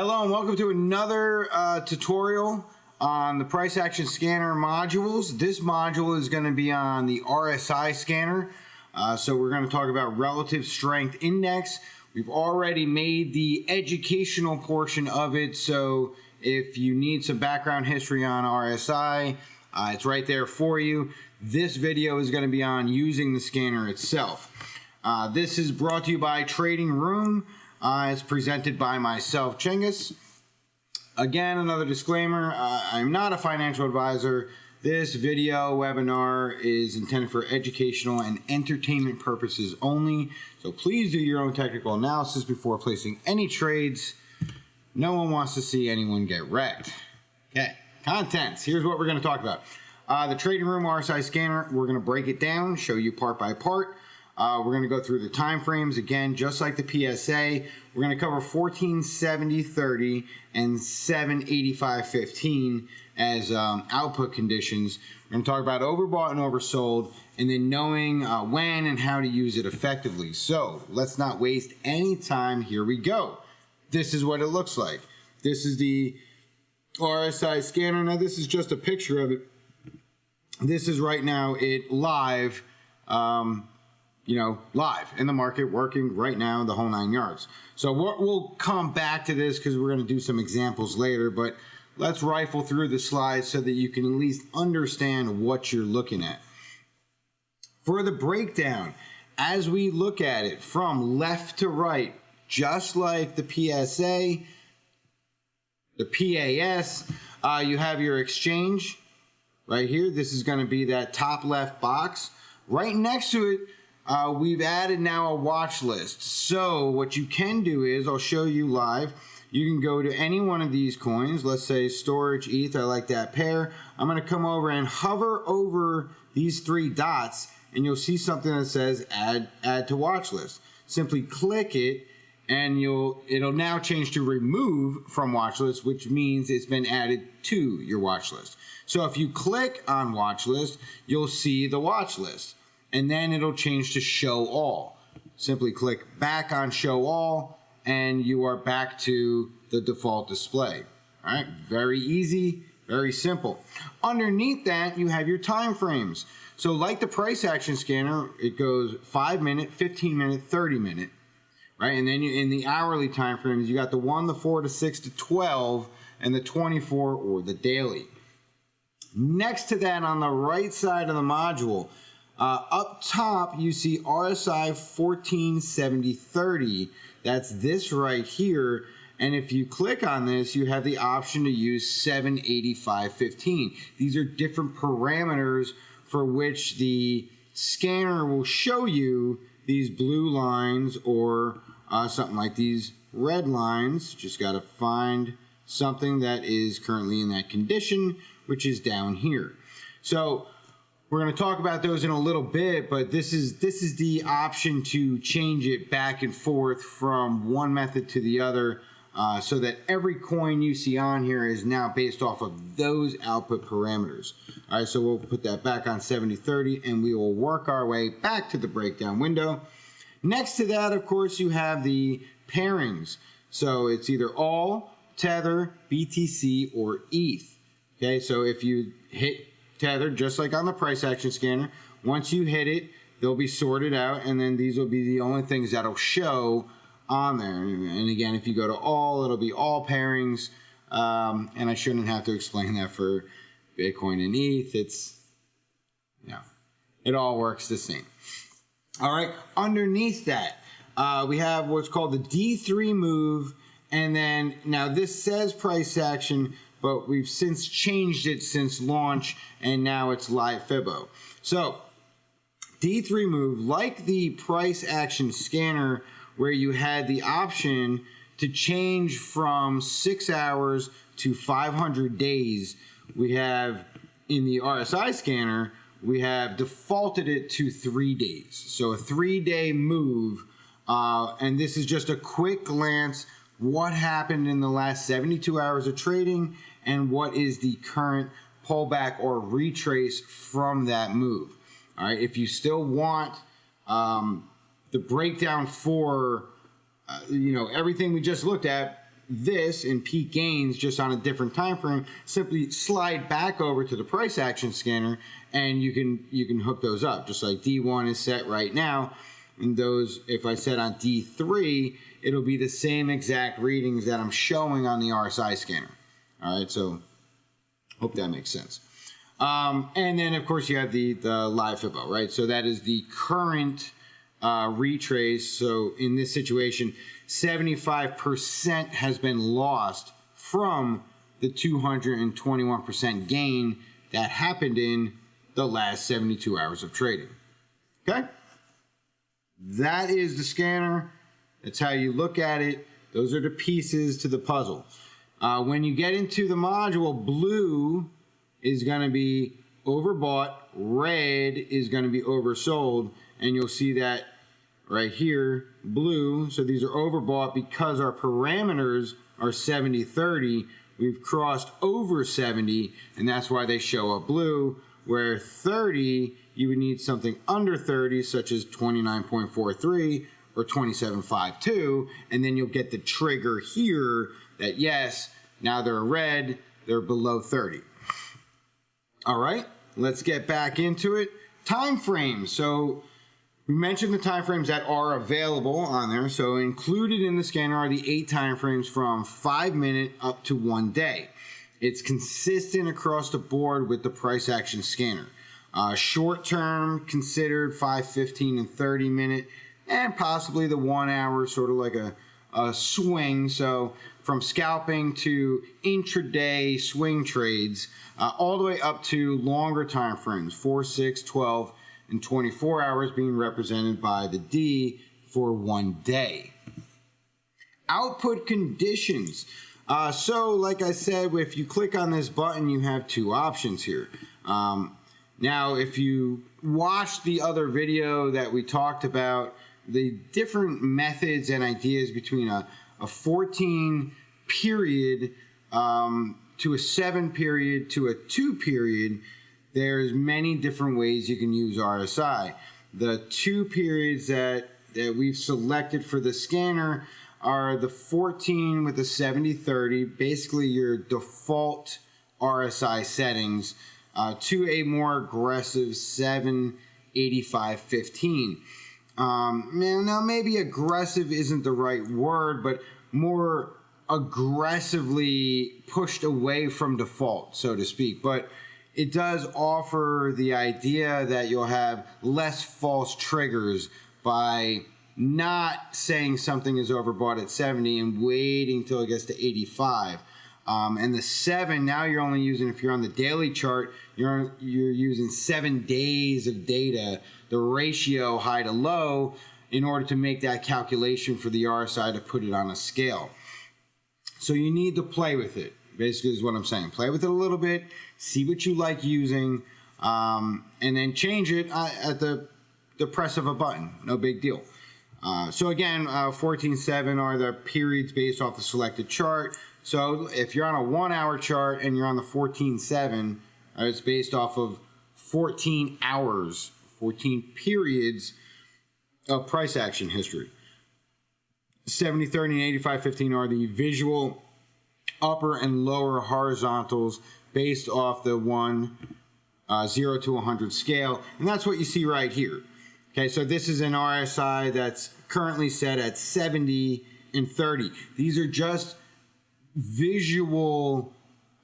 Hello and welcome to another tutorial on the price action scanner modules. This module is going to be on the RSI scanner. So we're going to talk about relative strength index. We've already made the educational portion of it, so if you need some background history on RSI, it's right there for you. This video is going to be on using the scanner itself. This is brought to you by Trading Room. It's presented by myself, Chingas. Again, another disclaimer, I'm not a financial advisor. This video webinar is intended for educational and entertainment purposes only. So please do your own technical analysis before placing any trades. No one wants to see anyone get wrecked. Okay, contents. Here's what we're going to talk about. The Trading Room RSI Scanner, we're going to break it down, show you part by part. We're going to go through the time frames again, just like the PSA. We're going to cover 1470.30 and 785.15 as output conditions. We're going to talk about overbought and oversold, and then knowing when and how to use it effectively. So let's not waste any time. Here we go. This is what it looks like. This is the RSI scanner. Now this is just a picture of it. This is right now it live. Live in the market, working right now, the whole 9 yards. So we'll come back to this because we're going to do some examples later, but let's rifle through the slides so that you can at least understand what you're looking at. For the breakdown, as we look at it from left to right, just like the PSA, the PAS, you have your exchange right here. This is going to be that top left box. Right next to it, we've added now a watch list. So what you can do is, I'll show you live. You can go to any one of these coins. Let's say storage ETH. I like that pair. I'm going to come over and hover over these three dots, and you'll see something that says add to watch list. Simply click it, and it'll now change to remove from watch list, which means it's been added to your watch list. So if you click on watch list, you'll see the watch list. And then it'll change to show all. Simply click back on show all, and you are back to the default display. All right, very easy, very simple. Underneath that, you have your time frames. So like the price action scanner, it goes 5 minute, 15 minute, 30 minute, right? And then in the hourly time frames, you got the 1, the 4, the 6, the 12, and the 24 or the daily. Next to that, on the right side of the module, up top, you see RSI 1470.30. That's this right here. And if you click on this, you have the option to use 785.15. These are different parameters for which the scanner will show you these blue lines or something like these red lines. Just got to find something that is currently in that condition, which is down here. So we're going to talk about those in a little bit, but this is the option to change it back and forth from one method to the other, so that every coin you see on here is now based off of those output parameters. All right, so we'll put that back on 70.30, and we will work our way back to the breakdown window. Next to that, of course, you have the pairings. So it's either all, Tether, BTC, or ETH. Okay, so if you hit Tether, just like on the price action scanner, once you hit it, they'll be sorted out, and then these will be the only things that'll show on there. And again, if you go to all, it'll be all pairings, and I shouldn't have to explain that for Bitcoin and ETH. It all works the same. All right, underneath that, we have what's called the D3 move, and then now this says price action, but we've since changed it since launch, and now it's live Fibbo. So D3 move, like the price action scanner, where you had the option to change from 6 hours to 500 days, we have in the RSI scanner, we have defaulted it to 3 days. So a 3-day move, and this is just a quick glance what happened in the last 72 hours of trading and what is the current pullback or retrace from that move. All right, if you still want the breakdown for everything we just looked at, this in peak gains just on a different time frame, simply slide back over to the price action scanner and you can hook those up. Just like D1 is set right now, and those, if I set on D3, it'll be the same exact readings that I'm showing on the RSI scanner. All right, so hope that makes sense. And then of course you have the live Fibbo, right? So that is the current retrace. So in this situation, 75% has been lost from the 221% gain that happened in the last 72 hours of trading. Okay? That is the scanner. That's how you look at it. Those are the pieces to the puzzle. When you get into the module, blue is going to be overbought, red is going to be oversold, and you'll see that right here, blue. So these are overbought because our parameters are 70-30. We've crossed over 70, and that's why they show up blue, where 30, you would need something under 30, such as 29.43 or 27.52, and then you'll get the trigger here that yes, now they're red, they're below 30. All right, let's get back into it. Time frames. So we mentioned the time frames that are available on there. So included in the scanner are the 8 time frames from 5 minute up to 1 day. It's consistent across the board with the price action scanner. Short term considered 5, 15, and 30 minute, and possibly the 1 hour, sort of like a swing. So from scalping to intraday swing trades, all the way up to longer time frames, 4, 6, 12, and 24 hours, being represented by the D for 1 day. Output conditions. So like I said, if you click on this button, you have 2 options here. Now, if you watched the other video that we talked about, the different methods and ideas between a 14 period to a 7 period to a 2 period, there's many different ways you can use RSI. The 2 periods that we've selected for the scanner are the 14 with the 70-30, basically your default RSI settings, to a more aggressive 7-85-15. Now maybe aggressive isn't the right word, but more aggressively pushed away from default, so to speak. But it does offer the idea that you'll have less false triggers by not saying something is overbought at 70 and waiting till it gets to 85. And the 7, now you're only using, if you're on the daily chart, you're using 7 days of data, the ratio high to low, in order to make that calculation for the RSI to put it on a scale. So you need to play with it, basically is what I'm saying. Play with it a little bit, see what you like using, and then change it at the press of a button. No big deal. So again, 14.7 are the periods based off the selected chart. So if you're on a 1 hour chart and you're on the 14.7, it's based off of 14 hours, 14 periods of price action history. 70-30 and 85-15 are the visual upper and lower horizontals based off the 0 to 100 scale. And that's what you see right here. Okay, so this is an RSI that's currently set at 70 and 30. These are just visual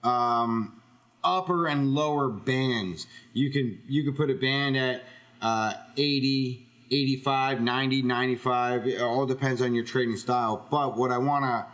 upper and lower bands. You can put a band at 80, 85, 90, 95. It all depends on your trading style. But what I want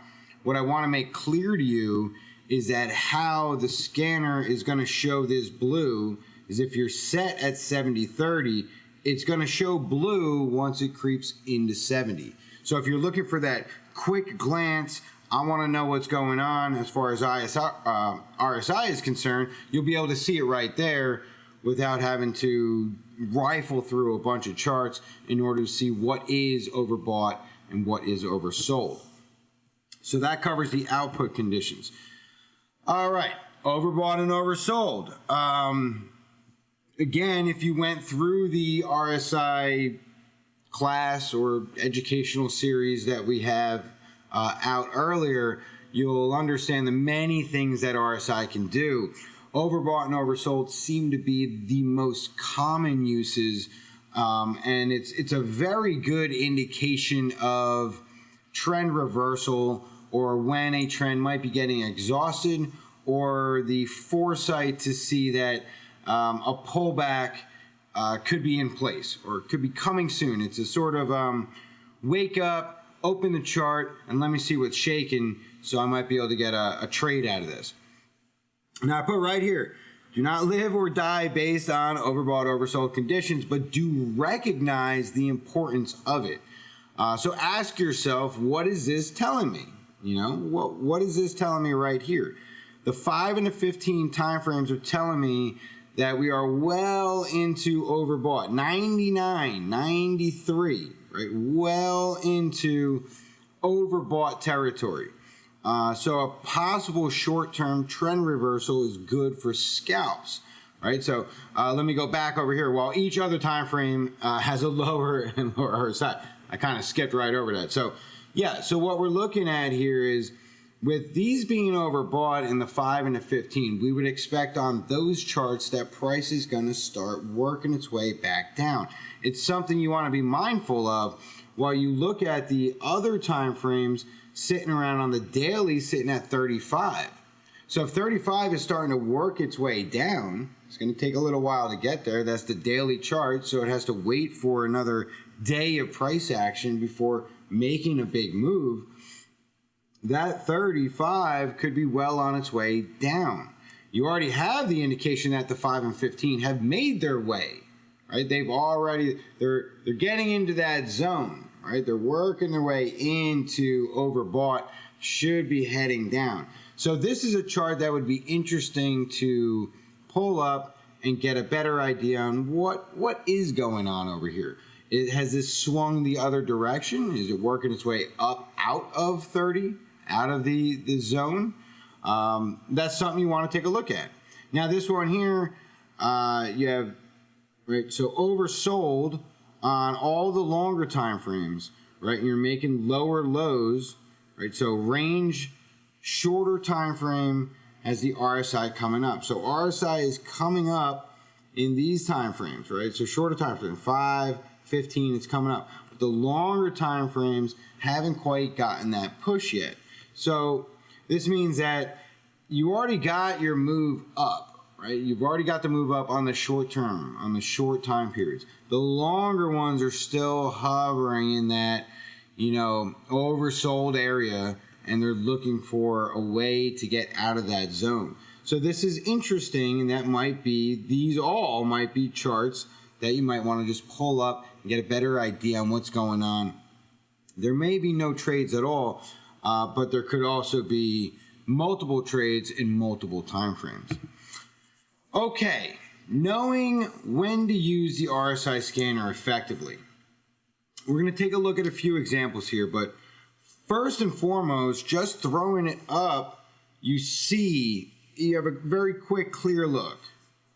to make clear to you is that how the scanner is going to show this blue is if you're set at 70-30, it's going to show blue once it creeps into 70. So if you're looking for that quick glance, I want to know what's going on as far as RSI is concerned, you'll be able to see it right there without having to rifle through a bunch of charts in order to see what is overbought and what is oversold. So that covers the output conditions. All right, overbought and oversold. Again, if you went through the RSI class or educational series that we have out earlier, you'll understand the many things that RSI can do. Overbought and oversold seem to be the most common uses, and it's a very good indication of trend reversal, or when a trend might be getting exhausted, or the foresight to see that a pullback could be in place or could be coming soon. It's a sort of wake up, open the chart, and let me see what's shaking, so I might be able to get a trade out of this. Now I put right here, do not live or die based on overbought, oversold conditions, but do recognize the importance of it. So ask yourself, what is this telling me? You know, what is this telling me right here? The 5 and the 15 time frames are telling me that we are well into overbought. 99, 93, right? Well into overbought territory. So a possible short-term trend reversal is good for scalps, right? So let me go back over here. While each other time frame has a lower and lower RSI, I kind of skipped right over that. So yeah, so what we're looking at here is, with these being overbought in the 5 and the 15, we would expect on those charts that price is going to start working its way back down. It's something you want to be mindful of while you look at the other time frames sitting around on the daily, sitting at 35. So if 35 is starting to work its way down, it's going to take a little while to get there. That's the daily chart, so it has to wait for another day of price action before making a big move. That 35 could be well on its way down. You already have the indication that the 5 and 15 have made their way, right? They're getting into that zone, right? They're working their way into overbought, should be heading down. So this is a chart that would be interesting to pull up and get a better idea on what is going on over here. Has this swung the other direction? Is it working its way up out of 30? Out of the zone? That's something you want to take a look at. Now this one here, you have, right, so oversold on all the longer time frames, right? And you're making lower lows, right? So range, shorter time frame has the RSI coming up. So RSI is coming up in these time frames, right? So shorter time frame, 5, 15, it's coming up. But the longer time frames haven't quite gotten that push yet. So this means that you already got your move up, right? You've already got the move up on the short term, on the short time periods. The longer ones are still hovering in that, you know, oversold area, and they're looking for a way to get out of that zone. So this is interesting, and that might be, these all might be charts that you might want to just pull up and get a better idea on what's going on. There may be no trades at all, but there could also be multiple trades in multiple time frames. Okay, knowing when to use the RSI scanner effectively. We're going to take a look at a few examples here, but first and foremost, just throwing it up, you have a very quick, clear look.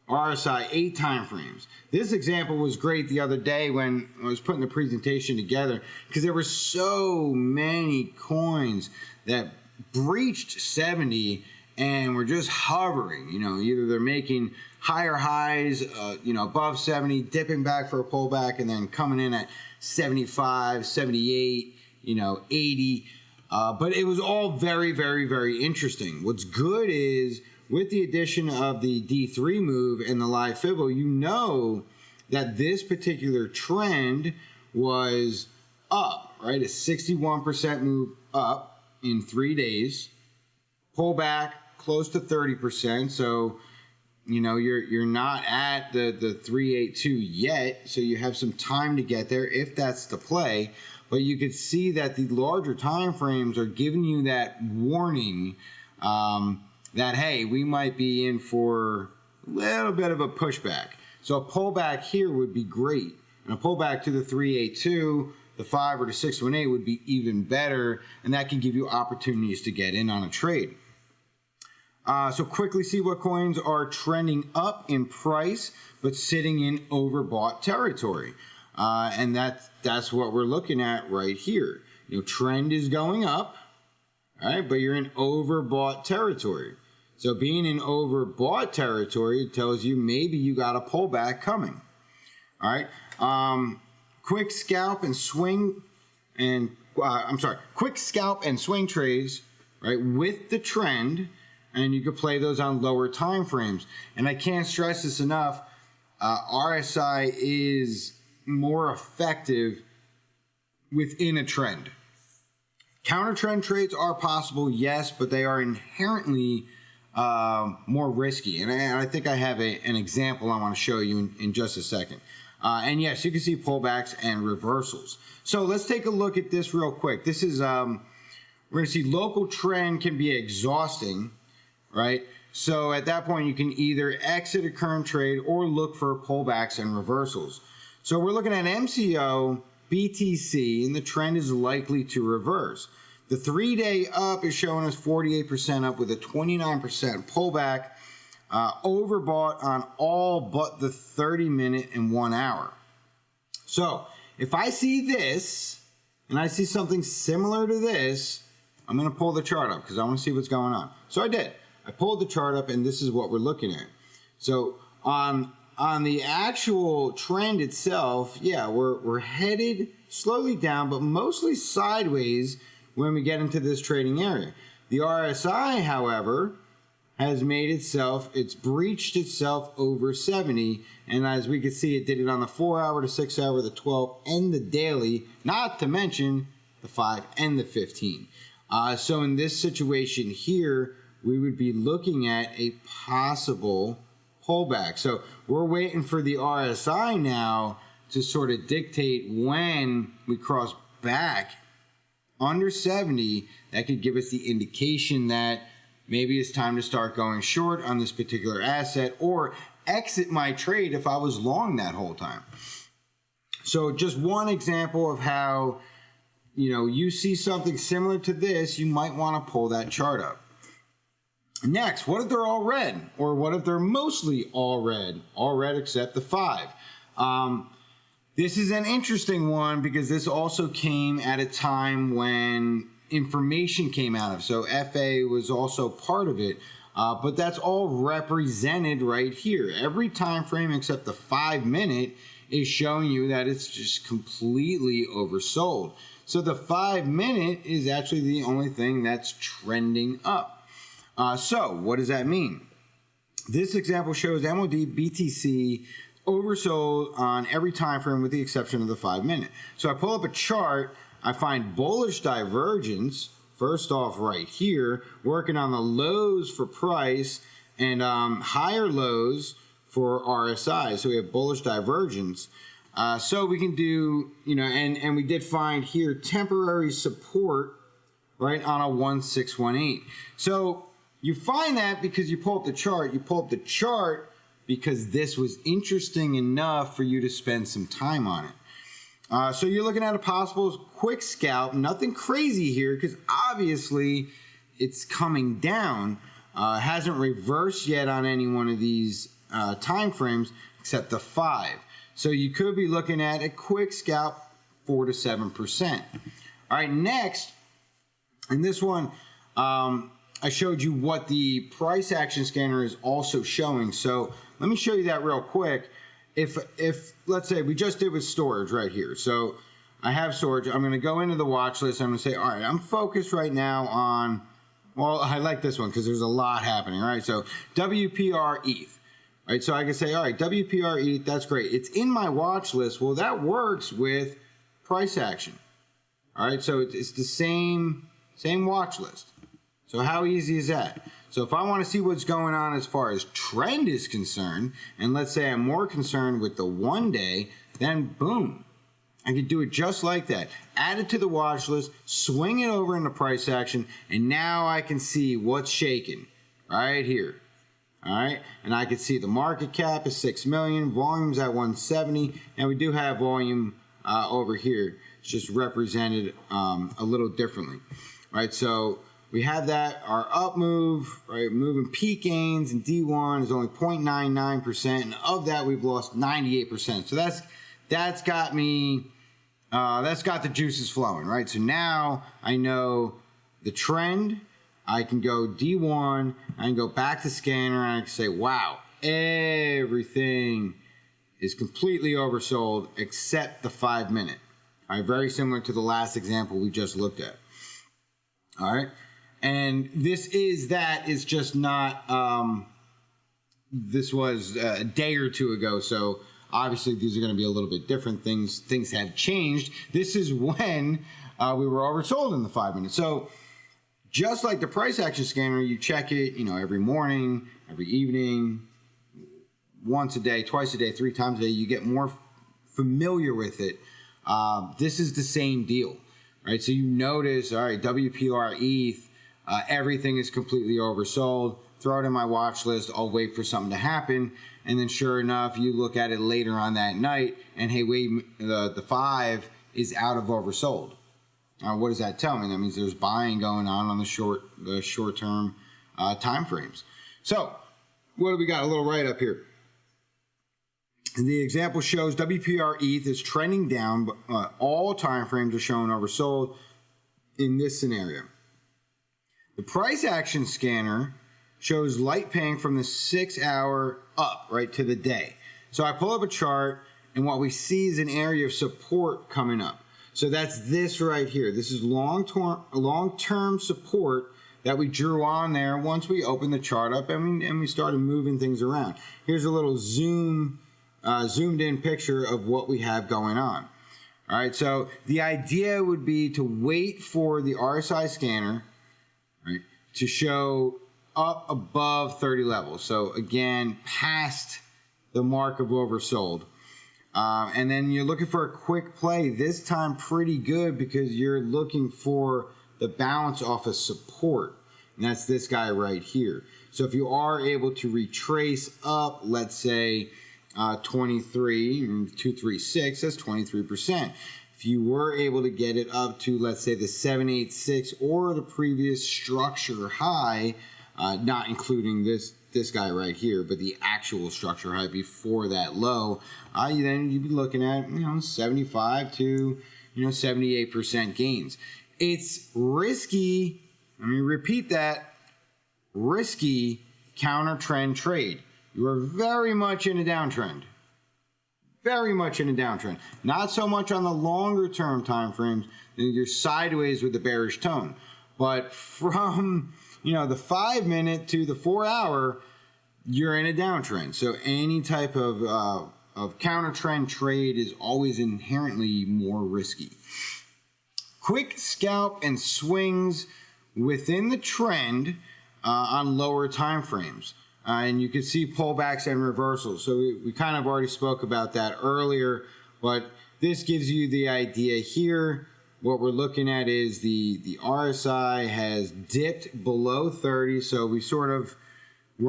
RSI 8 time frames. This example was great the other day when I was putting the presentation together, because there were so many coins that breached 70 and were just hovering. You know, either they're making higher highs, above 70, dipping back for a pullback, and then coming in at 75, 78, 80. But it was all very, very, very interesting. What's good is, with the addition of the D3 move and the live Fibbo, you know that this particular trend was up, right? A 61% move up in 3 days, pull back close to 30%. So, you're not at the 382 yet, so you have some time to get there if that's the play. But you could see that the larger time frames are giving you that warning that, hey, we might be in for a little bit of a pushback. So a pullback here would be great. And a pullback to the 382, the 5, or the 618 would be even better. And that can give you opportunities to get in on a trade. So quickly see what coins are trending up in price, but sitting in overbought territory. And that's what we're looking at right here. Trend is going up. All right, but you're in overbought territory. So being in overbought territory tells you maybe you got a pullback coming. All right, quick scalp and swing quick scalp and swing trades, right, with the trend, and you can play those on lower time frames. And I can't stress this enough. RSI is more effective within a trend. Counter trend trades are possible, yes, but they are inherently more risky. And I think I have an example I want to show you in just a second. And yes, you can see pullbacks and reversals. So let's take a look at this real quick. This is, we're going to see local trend can be exhausting, right? So at that point, you can either exit a current trade or look for pullbacks and reversals. So we're looking at MCO, BTC, and the trend is likely to reverse. The 3-day up is showing us 48% up with a 29% pullback, overbought on all but the 30-minute and 1 hour. So if I see this and I see something similar to this, I'm going to pull the chart up because I want to see what's going on. So I did. I pulled the chart up, and this is what we're looking at. So on the actual trend itself, yeah, we're headed slowly down, but mostly sideways when we get into this trading area. The RSI, however, has made it's breached itself over 70, and as we can see, it did it on the 4-hour, the 6-hour, the 12, and the daily, not to mention the 5 and the 15. So in this situation here, we would be looking at a possible pullback. So we're waiting for the RSI now to sort of dictate when we cross back under 70. That could give us the indication that maybe it's time to start going short on this particular asset or exit my trade if I was long that whole time. So just one example of how, you see something similar to this, you might want to pull that chart up. Next, what if they're all red? Or what if they're mostly all red? All red except the 5. This is an interesting one because this also came at a time when information came out of. So FA was also part of it. But that's all represented right here. Every time frame except the 5-minute is showing you that it's just completely oversold. So the 5-minute is actually the only thing that's trending up. So what does that mean? This example shows MOD BTC oversold on every time frame with the exception of the 5-minute. So I pull up a chart, I find bullish divergence, first off right here, working on the lows for price and higher lows for RSI. So we have bullish divergence. So we can do, and we did find here temporary support, right, on a 1618. So you find that because you pull up the chart. You pull up the chart because this was interesting enough for you to spend some time on it. So you're looking at a possible quick scalp. Nothing crazy here because obviously it's coming down. Hasn't reversed yet on any one of these time frames except the 5. So you could be looking at a quick scalp 4 to 7%. All right, next, in this one, I showed you what the price action scanner is also showing. So let me show you that real quick. If let's say we just did with storage right here. So I have storage. I'm going to go into the watch list. I'm going to say, all right, I'm focused right now on, well, I like this one because there's a lot happening, right? So WPR ETH, right? So I can say, all right, WPR ETH, that's great. It's in my watch list. Well, that works with price action. All right, so it's the same watch list. So how easy is that? So if I want to see what's going on as far as trend is concerned, and let's say I'm more concerned with the 1 day, then boom, I could do it just like that. Add it to the watch list, swing it over into price action, and now I can see what's shaking right here. All right, and I can see the market cap is 6 million, volume's at 170, and we do have volume over here. It's just represented a little differently. All right, so we have that, our up move, right, moving peak gains in D1 is only 0.99%, and of that we've lost 98%. So that's got me, that's got the juices flowing, right? So now I know the trend, I can go D1, I can go back to scanner, and I can say, wow, everything is completely oversold except the 5 minute. All right, very similar to the last example we just looked at. All right, and this is just not, this was a day or two ago, so obviously these are going to be a little bit different. Things have changed. This is when we were oversold in the 5 minutes. So just like the price action scanner, you check it, every morning, every evening, once a day, twice a day, 3 times a day. You get more familiar with it. This is the same deal, right? So you notice, all right, WPR ETH, everything is completely oversold. Throw it in my watch list. I'll wait for something to happen. And then sure enough, you look at it later on that night and hey, wait, the 5 is out of oversold. What does that tell me? That means there's buying going on the short-term time frames. So what do we got? A little write-up here. The example shows WPR ETH is trending down, but all time frames are showing oversold in this scenario. The price action scanner shows light paying from the 6 hour up, right, to the day. So I pull up a chart, and what we see is an area of support coming up. So that's this right here. This is long-term support that we drew on there once we opened the chart up and we started moving things around. Here's a little zoomed in picture of what we have going on. All right, so the idea would be to wait for the RSI scanner, right, to show up above 30 levels. So again, past the mark of oversold. And then you're looking for a quick play, this time pretty good because you're looking for the bounce off of support. And that's this guy right here. So if you are able to retrace up, let's say 236, that's 23%. If you were able to get it up to, let's say, the 786 or the previous structure high, not including this guy right here, but the actual structure high before that low, then you'd be looking at 75 to 78% gains. It's risky. Let me repeat that: risky counter trend trade. You are very much in a downtrend. Very much in a downtrend. Not so much on the longer term time frames. You're sideways with the bearish tone, but from the 5 minute to the 4 hour, you're in a downtrend. So any type of counter trend trade is always inherently more risky. Quick scalp and swings within the trend on lower time frames. And you can see pullbacks and reversals. So we kind of already spoke about that earlier, but this gives you the idea here. What we're looking at is the RSI has dipped below 30. So we're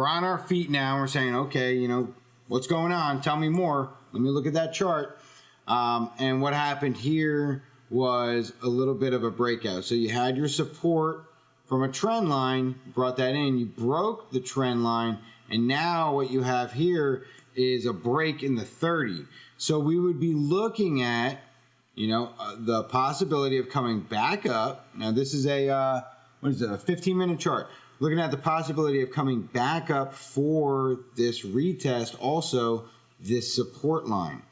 on our feet now. We're saying, okay, what's going on? Tell me more. Let me look at that chart. And what happened here was a little bit of a breakout. So you had your support from a trend line, brought that in, you broke the trend line, and now what you have here is a break in the 30. So we would be looking at, the possibility of coming back up. Now this is a 15-minute chart. Looking at the possibility of coming back up for this retest, also this support line.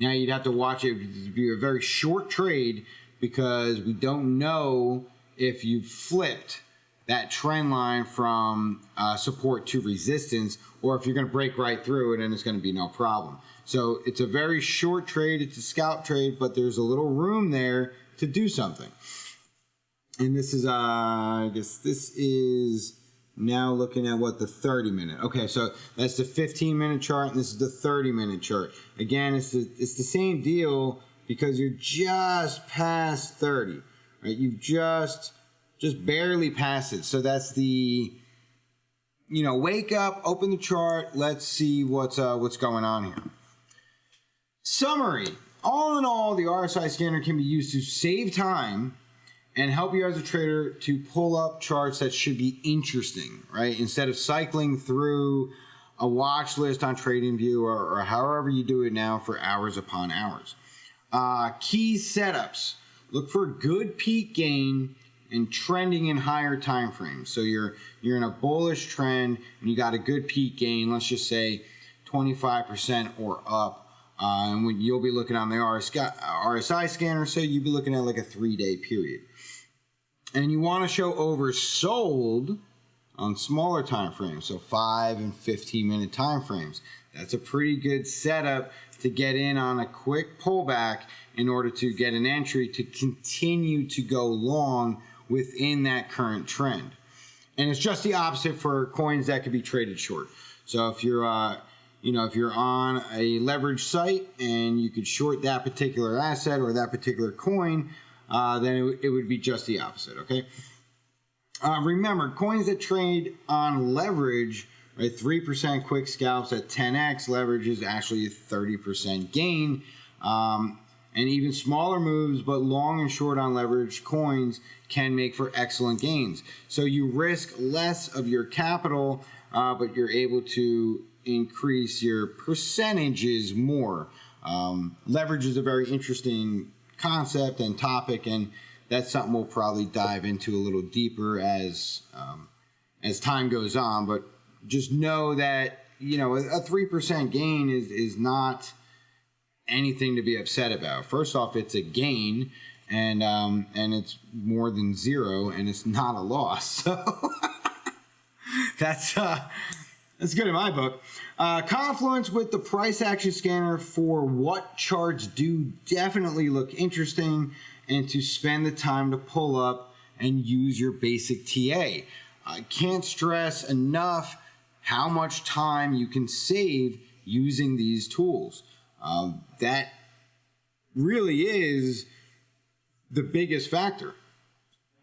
Now you'd have to watch it be a very short trade because we don't know if you flipped that trend line from support to resistance, or if you're going to break right through it and it's going to be no problem. So it's a very short trade. It's a scalp trade, but there's a little room there to do something. And this is, I guess this is now looking at the 30 minute. Okay, so that's the 15-minute chart, and this is the 30-minute chart. Again, it's the same deal because you're just past 30, right? You've just barely passed it. So that's the, wake up, open the chart, let's see what's going on here. Summary. All in all, the RSI scanner can be used to save time and help you as a trader to pull up charts that should be interesting, right? Instead of cycling through a watch list on TradingView or however you do it now for hours upon hours. Key setups. Look for good peak gain and trending in higher time frames. So you're in a bullish trend and you got a good peak gain, let's just say 25% or up. And when you'll be looking on the RSI scanner, so you'll be looking at like a 3-day period. And you want to show oversold on smaller time frames, so 5 and 15-minute time frames. That's a pretty good setup to get in on a quick pullback in order to get an entry to continue to go long within that current trend. And it's just the opposite for coins that could be traded short. So if you're if you're on a leverage site and you could short that particular asset or that particular coin, then it would be just the opposite, okay? Remember, coins that trade on leverage, right, 3% quick scalps at 10x leverage is actually a 30% gain. And even smaller moves, but long and short on leverage coins can make for excellent gains. So you risk less of your capital, but you're able to increase your percentages more. Leverage is a very interesting concept and topic, and that's something we'll probably dive into a little deeper as time goes on. But just know that a 3% gain is not anything to be upset about. First off, it's a gain, and it's more than zero, and it's not a loss. So that's good in my book. Confluence with the price action scanner for what charts do definitely look interesting, and to spend the time to pull up and use your basic TA. I can't stress enough how much time you can save using these tools. That really is the biggest factor.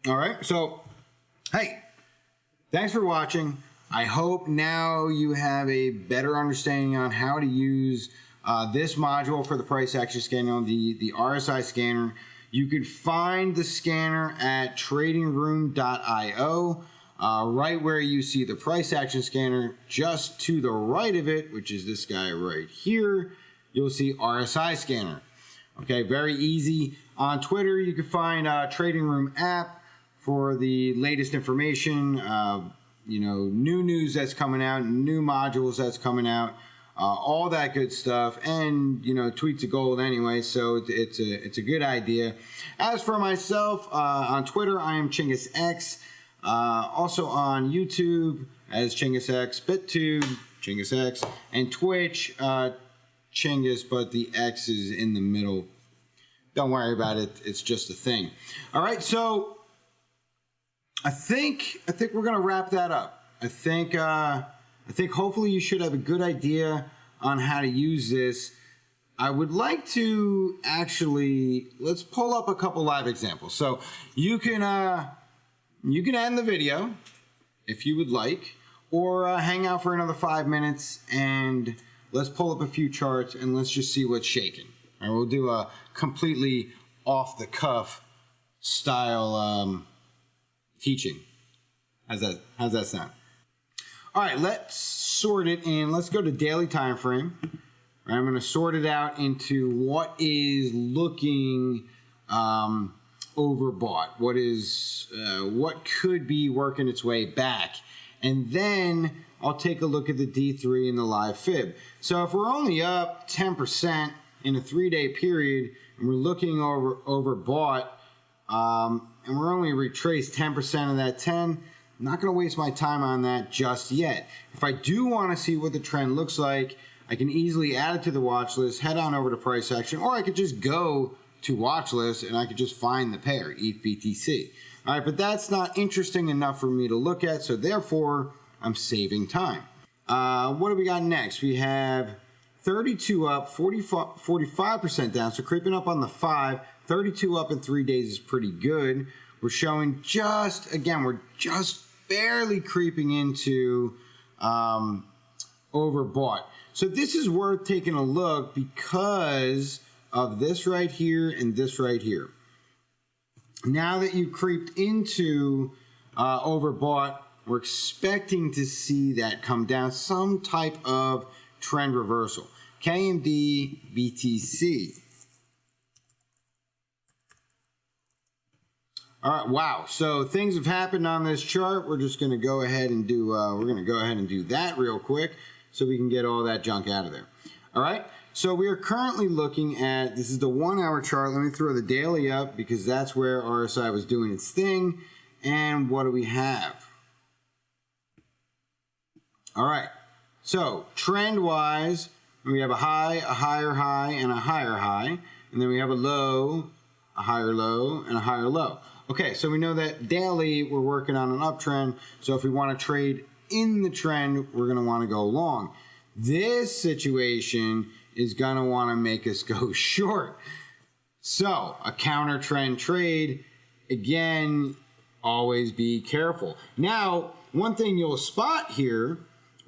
All right, so hey, thanks for watching. I hope now you have a better understanding on how to use this module for the price action scanner on the RSI scanner. You can find the scanner at tradingroom.io, right where you see the price action scanner. Just to the right of it, which is this guy right here, you'll see RSI scanner. Okay, very easy. On Twitter, you can find Trading Room app for the latest information, new news that's coming out, new modules that's coming out, all that good stuff, and tweets of gold anyway. So it's a good idea. As for myself, on Twitter, I am ChingasX. Also on YouTube as ChingasX, BitTube, ChingasX, and Twitch, Chingas, but the X is in the middle. Don't worry about it. It's just a thing. All right, so I think we're gonna wrap that up. I think hopefully you should have a good idea on how to use this. I would like to let's pull up a couple live examples. So you can end the video if you would like, or hang out for another 5 minutes and let's pull up a few charts and let's just see what's shaking. All right, we'll do a completely off the cuff style teaching. How's that sound? All right, let's sort it in. Let's go to daily time frame. I'm going to sort it out into what is looking overbought, what could be working its way back, and then I'll take a look at the D3 and the live fib. So if we're only up 10% in a 3-day period, and we're looking overbought, and we're only retraced 10% of that 10, I'm not going to waste my time on that just yet. If I do want to see what the trend looks like, I can easily add it to the watch list, head on over to price action, or I could just go to watch list and I could just find the pair, ETH BTC. All right, but that's not interesting enough for me to look at, so therefore I'm saving time. What do we got next? We have 32 up, 45% down, so creeping up on the 5. 32 up in 3 days is pretty good. We're showing we're just barely creeping into overbought. So this is worth taking a look because of this right here and this right here. Now that you've creeped into overbought, we're expecting to see that come down, some type of trend reversal. KMD BTC. All right, wow. So things have happened on this chart. We're just going to go ahead and do that real quick so we can get all that junk out of there. All right. So we are currently looking at, this is the 1 hour chart. Let me throw the daily up because that's where RSI was doing its thing. And what do we have? All right. So trend wise, we have a high, a higher high, and a higher high. And then we have a low, a higher low, and a higher low. Okay, so we know that daily we're working on an uptrend. So if we want to trade in the trend, we're going to want to go long. This situation is going to want to make us go short. So a counter trend trade, again, always be careful. Now, one thing you'll spot here,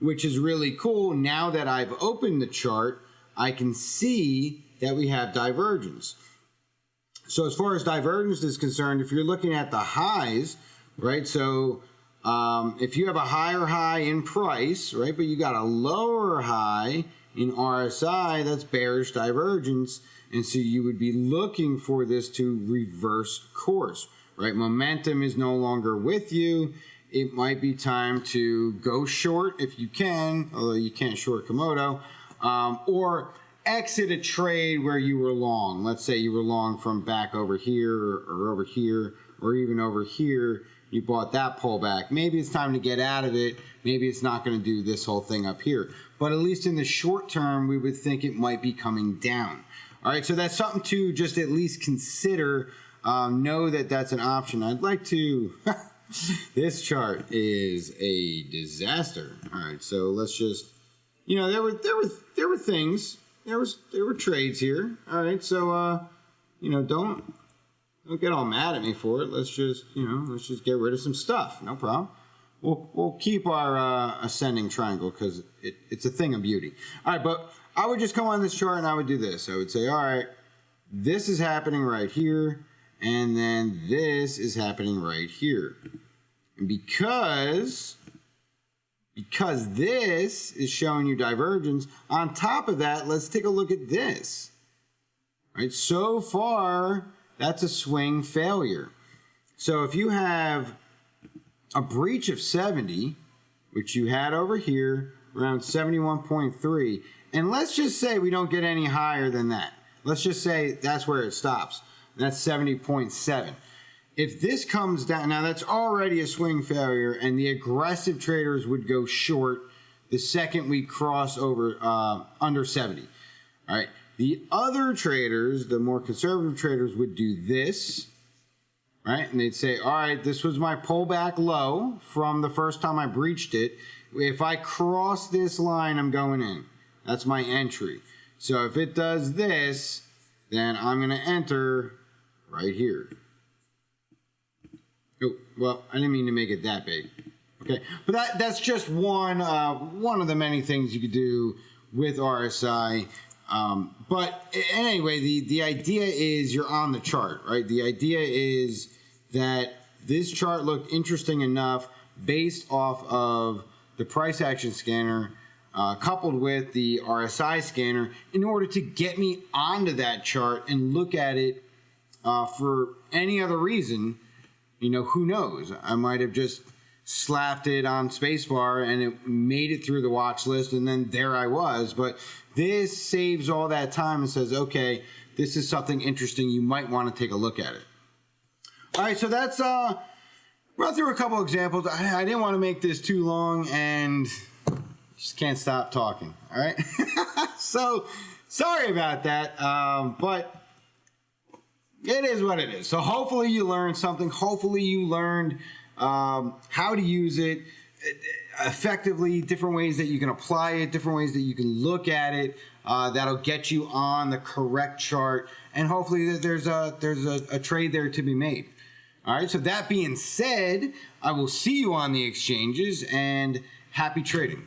which is really cool, now that I've opened the chart, I can see that we have divergence. So as far as divergence is concerned, if you're looking at the highs, right? So if you have a higher high in price, right, but you got a lower high in RSI, that's bearish divergence. And so you would be looking for this to reverse course, right? Momentum is no longer with you. It might be time to go short if you can, although you can't short Komodo, or exit a trade where you were long. Let's say you were long from back over here or over here or even over here. You bought that pullback. Maybe it's time to get out of it. Maybe it's not going to do this whole thing up here. But at least in the short term, we would think it might be coming down. All right, so that's something to just at least consider. Know that that's an option. I'd like to... This chart is a disaster. All right, so let's just... You know, there were things... There were trades here. All right, so you know, don't get all mad at me for it. Let's just get rid of some stuff. No problem. We'll keep our ascending triangle because it's a thing of beauty. All right, but I would just come on this chart and I would do this. I would say, all right, this is happening right here, and then this is happening right here, and because this is showing you divergence, on top of that, let's take a look at this. Right? So far, that's a swing failure. So if you have a breach of 70, which you had over here, around 71.3, and let's just say we don't get any higher than that. Let's just say that's where it stops. That's 70.7. If this comes down, now that's already a swing failure, and the aggressive traders would go short the second we cross over under 70. All right. The other traders, the more conservative traders, would do this, right? And they'd say, all right, this was my pullback low from the first time I breached it. If I cross this line, I'm going in. That's my entry. So if it does this, then I'm going to enter right here. Oh, well, I didn't mean to make it that big. Okay, but that's just one of the many things you could do with RSI. But anyway, the idea is you're on the chart, right? The idea is that this chart looked interesting enough based off of the price action scanner coupled with the RSI scanner in order to get me onto that chart and look at it for any other reason. You know, who knows? I might have just slapped it on spacebar and it made it through the watch list, and then there I was. But this saves all that time and says, okay, this is something interesting. You might want to take a look at it. All right, so that's run through a couple examples. I didn't want to make this too long, and just can't stop talking. All right, so sorry about that, but it is what it is. So hopefully you learned something. Hopefully you learned how to use it effectively, different ways that you can apply it, different ways that you can look at it. That'll get you on the correct chart, and hopefully there's a trade there to be made. All right, so that being said, I will see you on the exchanges, and happy trading.